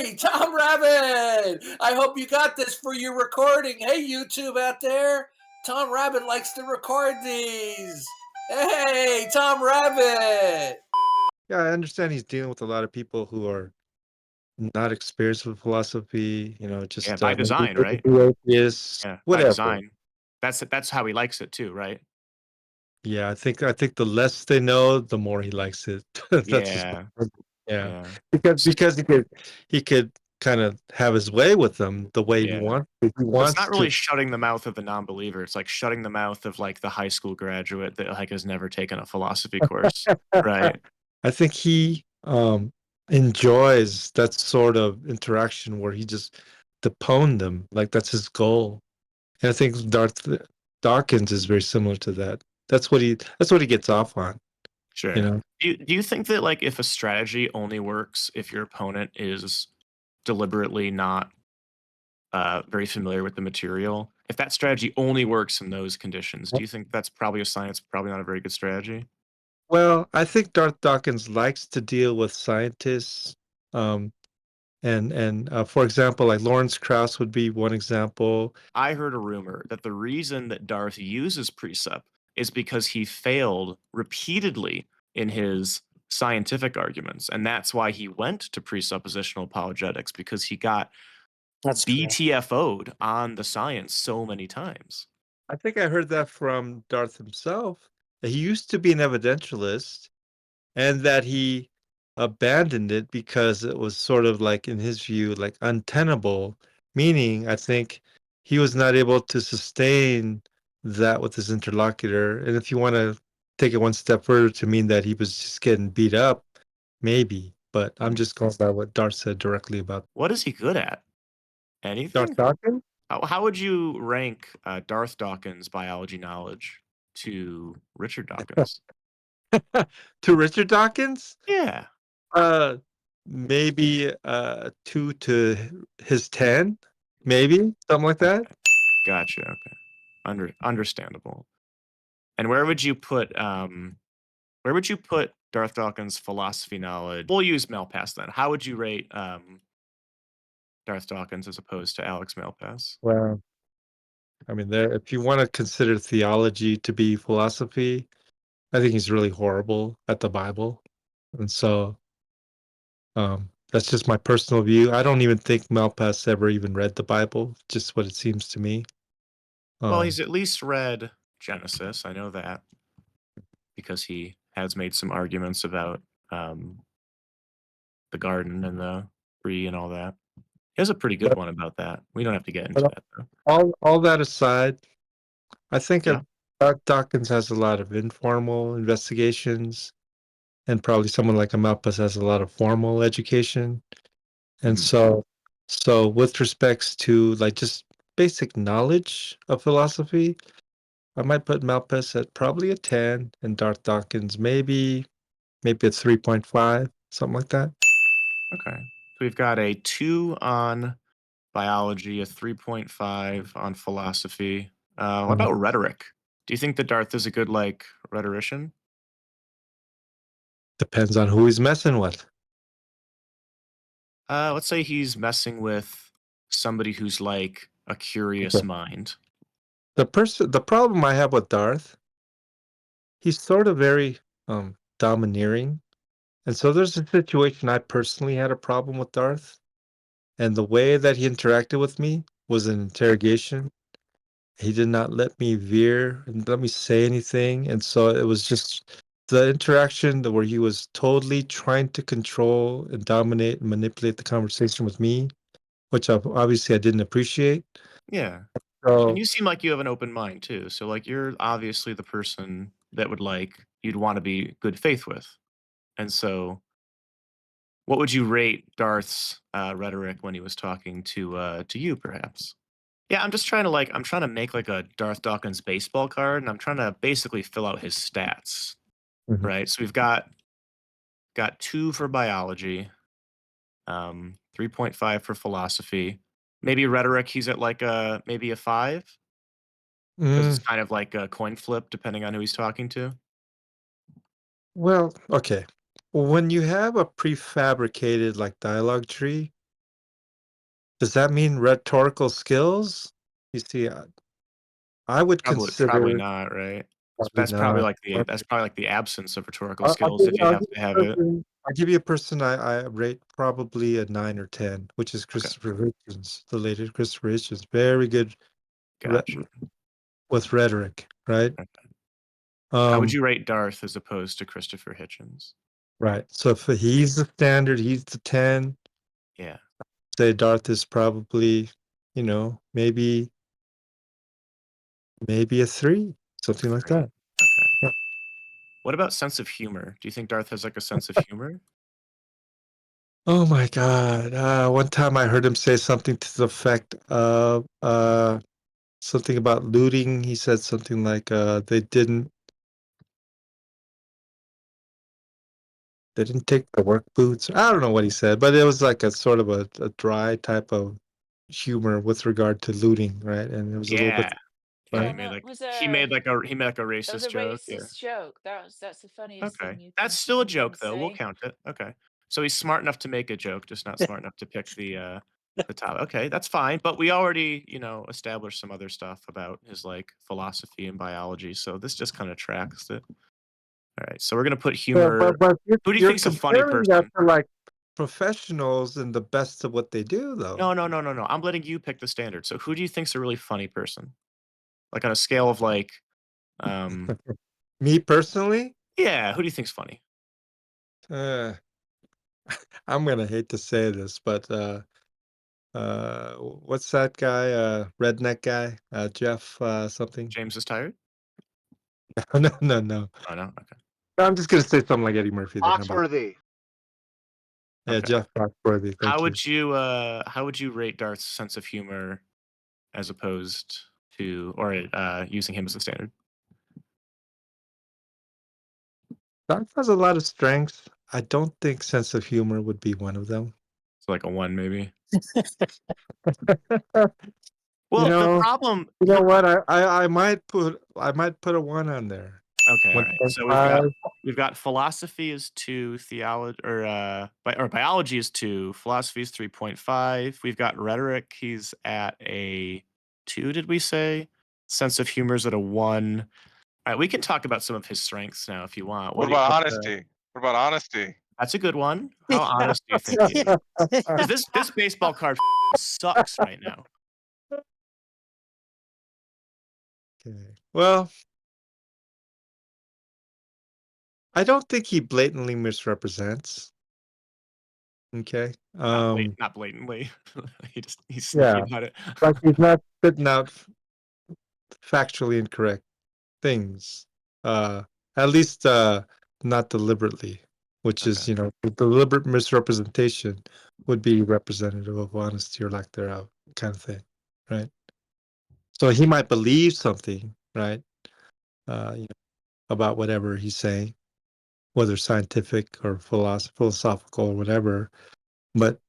Hey, Tom Rabbit! I hope you got this for your recording. Hey, YouTube out there. Tom Rabbit likes to record these. Hey, Tom Rabbit! Yeah, I understand he's dealing with a lot of people who are not experienced with philosophy, Yeah, just by maybe design, right? atheists, Yeah, by whatever. design. That's how he likes it too, right? Yeah, I think the less they know, the more he likes it. That's just Yeah, yeah, yeah. S because he could kind of have his way with them the way he yeah. wants. If he So it's wants not to. really shutting the mouth of the non-believer, it's like shutting the mouth of, like, the high school graduate that, like, has never taken a philosophy course, right? I think he enjoys that sort of interaction where he just depone them, like that's his goal. And I think Darth Dawkins is very similar to that. That's what he gets off on, you Sure. know? Do you think that, like, if a strategy only works if your opponent is deliberately not, very familiar with the material, if that strategy only works in those conditions, do you think that's probably a sign it's probably not a very good strategy? Well, I think Darth Dawkins likes to deal with scientists, um, and for example, like Lawrence Krauss would be one example. I heard a rumor that the reason that Darth uses precept is because he failed repeatedly in his scientific arguments, and that's why he went to presuppositional apologetics because he got That's correct. BTFO'd on the science so many times. I think I heard that from Darth himself, that he used to be an evidentialist and that he abandoned it because it was sort of like, in his view, like untenable, meaning I think he was not able to sustain that with his interlocutor. And if you want to take it one step further to mean that he was just getting beat up, maybe. But I'm Hmm. just going by what Dart said directly about What is he good at? Darth Anything? Dawkins. How would you rank Darth Dawkins' biology knowledge to Richard Dawkins? To Richard Dawkins, Yeah. uh, maybe 2 to his 10, maybe something like that. Okay. Gotcha. Okay. Understandable. And where would you put Darth Dawkins' philosophy knowledge? We'll use Malpass then. How would you rate, Darth Dawkins as opposed to Alex Malpass? Wow. I mean, there if you wanna consider theology to be philosophy, I think he's really horrible at the Bible, and so, that's just my personal view. I don't even think Malpass ever even read the Bible, just what it seems to me. Well, Um, he's at least read Genesis, I know that, because he has made some arguments about, um, the garden and the tree and all that. He has a pretty good but one about that. We don't have to get into but that, though. all that aside, I think Yeah. Dawkins has a lot of informal investigations, and probably someone like a Malpass has a lot of formal education. And Mhm. so with respects to, like, just basic knowledge of philosophy, I might put Malpass at probably a 10 and Darth Dawkins maybe a 3.5, something like that. Okay. So we've got a 2 on biology, a 3.5 on philosophy. What Mhm. about rhetoric? Do you think that Darth is a good, like, rhetorician? Depends on who he's messing with. Let's say he's messing with somebody who's like a curious Okay. mind. The problem I have with Darth, he's sort of very, domineering, and so there's a situation I personally had a problem with Darth, and the way that he interacted with me was an interrogation. He did not let me veer and let me say anything, and so it was just the interaction where he was totally trying to control and dominate and manipulate the conversation with me, which obviously I didn't appreciate. Yeah. And So you seem like you have an open mind too. So like you're obviously the person that would like you'd want to be good faith with. And so what would you rate Darth's rhetoric when he was talking to you perhaps? Yeah, I'm just trying to I'm trying to make like a Darth Dawkins baseball card and I'm trying to basically fill out his stats, mhm. right? So we've got 2 for biology, 3.5 for philosophy. Maybe rhetoric, he's at like a maybe a 5 because it's Mm, kind of like a coin flip depending on who he's talking to. well, okay. When you have a prefabricated, like, dialogue tree, Does that mean rhetorical skills? You see, I would Probably consider not, right? probably not. That's probably like the absence of rhetorical I'll skills give if you you have to have it. I'll give you a person I rate probably a 9 or 10, which is Okay, Christopher Hitchens, the late Christopher Hitchens. Very good re gotcha. with rhetoric, right? Okay. How would Um, you rate Darth as opposed to Christopher Hitchens? right. So if he's the standard, he's the 10. Yeah, Say Darth is probably, maybe a 3, something like 3. that. Okay. Yeah. What about sense of humor? Do you think Darth has, like, a sense of humor? Oh my God. One time I heard him say something to the effect of something about looting. He said something like they didn't take the work boots. I don't know what he said, but it was like a sort of a dry type of humor with regard to looting, right? And it was a little bit Yeah. Yeah, right. That was he made, like, a that was a racist joke, yeah. racist joke. That's the funniest Okay. thing you That's can still a you can joke, though, we'll say. count it, okay. So he's smart enough to make a joke, just not smart enough to pick the top okay, that's fine, but we already, established some other stuff about his, like, philosophy and biology, so this just kinda tracks it. Alright, so we're gonna put But humor. but but you're Who do you you're think's a funny comparing that person? to like professionals and the best of what they do, though. No, no, no, no, no, I'm letting you pick the standard, so who do you think's a really funny person? Like, on a scale of, like, um Me personally, yeah, who do you think's funny? uh, I'm gonna hate to say this, but what's that guy? Redneck guy, Jeff something. James is tired? No, no, no. Oh, no? Okay. I'm just gonna say something like Eddie Murphy. Then how about Foxworthy. yeah, Okay. Jeff Foxworthy. Thank you. How would you rate Darth's sense of humor as opposed to or, using him as a standard? Doc has a lot of strengths. I don't think sense of humor would be one of them. So, like, a 1 maybe? You Well, the know, problem you know he what? I might put a 1 on there. okay, alright. So 1.5. we've got philosophy is 2, theology or biology is 2, philosophy is 3.5. We've got rhetoric, he's at a 2, did we say? Sense of humor is at a 1. Alright, we can talk about some of his strengths now if you want. What about honesty? What about honesty? That's a good one. How honest do you think he is? 'Cause this baseball card sucks right now. Okay. Well, I don't think he blatantly misrepresents. Okay. Not blatantly. He's sneaky Yeah, about it. like he's not spitting out factually incorrect things. Uh, at least not deliberately, which is, Okay. the deliberate misrepresentation would be representative of honesty or lack thereof, kind of thing, right? So he might believe something, right? About whatever he's saying, whether scientific or philosophical or whatever. But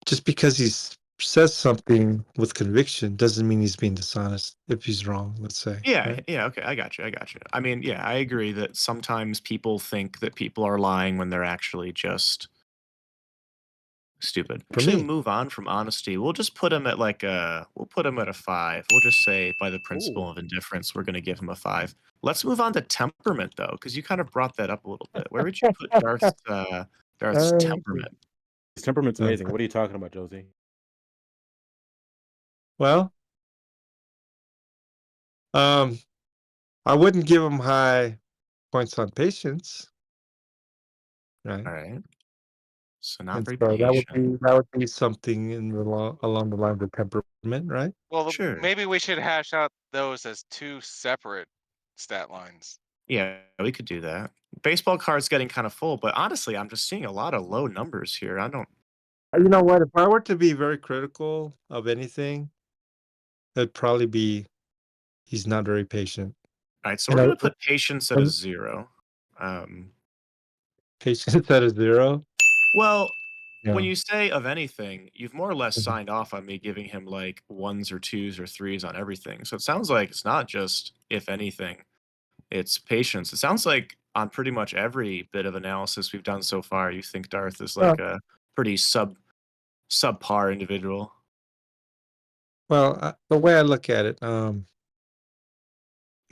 just because says something with conviction doesn't mean he's being dishonest if he's wrong, let's say, Yeah, right? yeah, okay, I got you. I mean, yeah, I agree that sometimes people think that people are lying when they're actually just stupid. For Actually, me. move on from honesty. We'll just put him at we'll put him at a 5. We'll just say by the Ooh. principle of indifference, we're gonna give him a 5. Let's move on to temperament though, because you kind of brought that up a little bit. Where would you put Darth's Uh, temperament? His temperament's uh, amazing. What are you talking about, Josie? well, um, I wouldn't give him high points on patience, right? All right. So not And very so that would patient. be that would be something along the lines of temperament, right? Well, Sure. maybe we should hash out those as 2 separate stat lines. Yeah, we could do that. Baseball card's getting kind of full, but honestly, I'm just seeing a lot of low numbers here. I don't. You know what? If I were to be very critical of anything, it'd probably be he's not very patient. All right, so You we're know, gonna put patience at a and 0. Um, patience at a 0. well, when Yeah. you say of anything, you've more or less signed off on me giving him like 1s or 2s or 3s on everything. So it sounds like it's not just if anything, it's patience. It sounds like on pretty much every bit of analysis we've done so far, you think Darth is Well, like a pretty subpar individual. Well, the way I look at it, Well,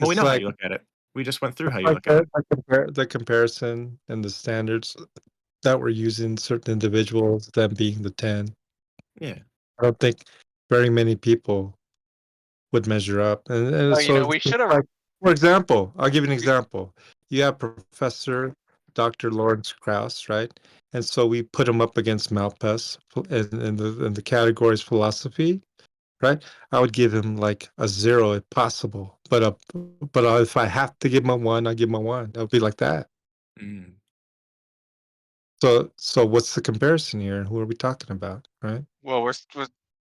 we it's know how like you look at it. We just went through how you like look at it. the comparison and the standards that we're using certain individuals, them being the 10. Yeah. I don't think very many people would measure up. And You so know, it's we just should have. like, for example, I'll give you an example. You have Professor Dr. Lawrence Krauss, right? And so we put him up against Malpass in the categories philosophy, right? I would give him like a 0 if possible. But if I have to give him a 1, I give him a 1. That would be like that. Mm. So what's the comparison here? Who are we talking about, right? Well,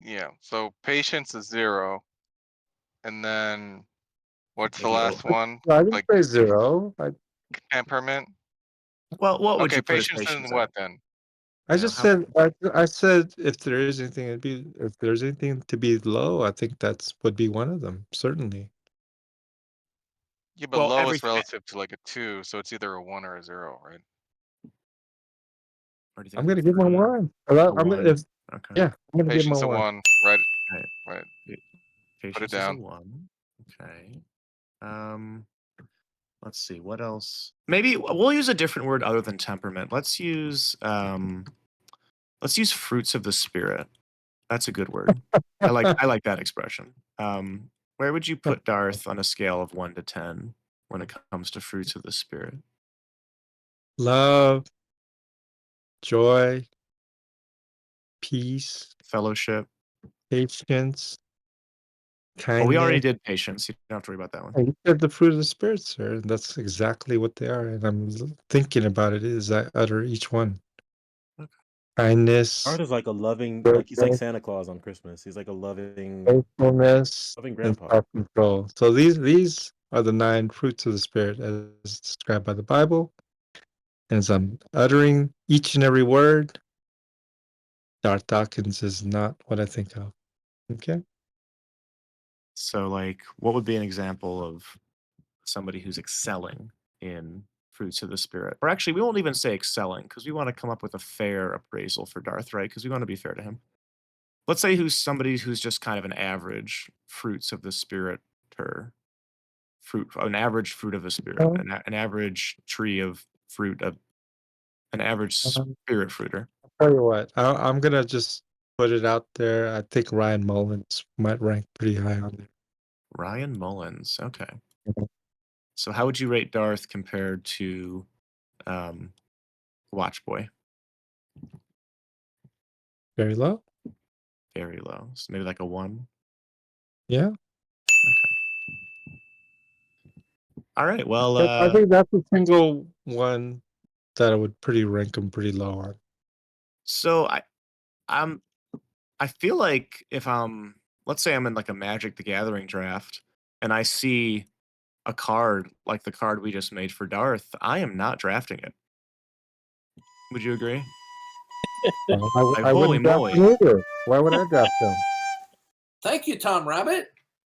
yeah. So patience is 0, and then what's the Maybe last one? I didn't Like say 0. temperament. Well, what would Okay, you put his patience patience is at? what then? I You know, just how said I said if there is anything, if there's anything to be low, I think that's would be one of them, certainly. Yeah, but well, low is everything. relative to like a 2, so it's either a 1 or a 0, right? Or do you think I'm it's gonna a give him a 3? 1. A I'm gonna 1? if Okay. yeah, I'm gonna give him a Patience a 1. 1, right? Right. Right. Pa- Put it Patience is a down. 1. Okay. Let's see. What else? Maybe we'll use a different word other than temperament. Let's use fruits of the spirit. That's a good word. I like that expression. Where would you put Darth on a scale of 1 to 10 when it comes to fruits of the spirit? Love, joy, peace, Fellowship. patience, Well, we already kindness. did patience. You don't have to worry about that one. And you said the fruit of the spirit, sir. And that's exactly what they are. And I'm thinking about it as I utter each one. Okay. Kindness, Art is like a loving, like he's like goodness, Santa Claus on Christmas. He's like a loving faithfulness, and grandpa. self-control. So these are the 9 fruits of the spirit as described by the Bible. And as I'm uttering each and every word, Darth Dawkins is not what I think of. Okay. So, like, what would be an example of somebody who's excelling in fruits of the spirit? Or actually, we won't even say excelling because we want to come up with a fair appraisal for Darth, right? Because we want to be fair to him. Let's say who's somebody who's just kind of an average fruits of the spirit an average fruit of the spirit, Well, an average tree of fruit, an average um, spirit fruiter. I'll tell you what, I'm going to just put it out there. I think Ryan Mullins might rank pretty high on there. Ryan Mullins. Okay. Mhm. So how would you rate Darth compared to um, Watch Boy? Very low. Very low. So maybe like a 1. Yeah. Okay. All right. Well, I think that's a single one that I would rank him pretty low on. so I'm I feel like if let's say I'm in like a Magic the Gathering draft and I see a card like the card we just made for Darth, I am not drafting it. Would you agree? Well, Like, I holy wouldn't draft moly. him either. Why would I draft him? Thank you, Tom Rabbit.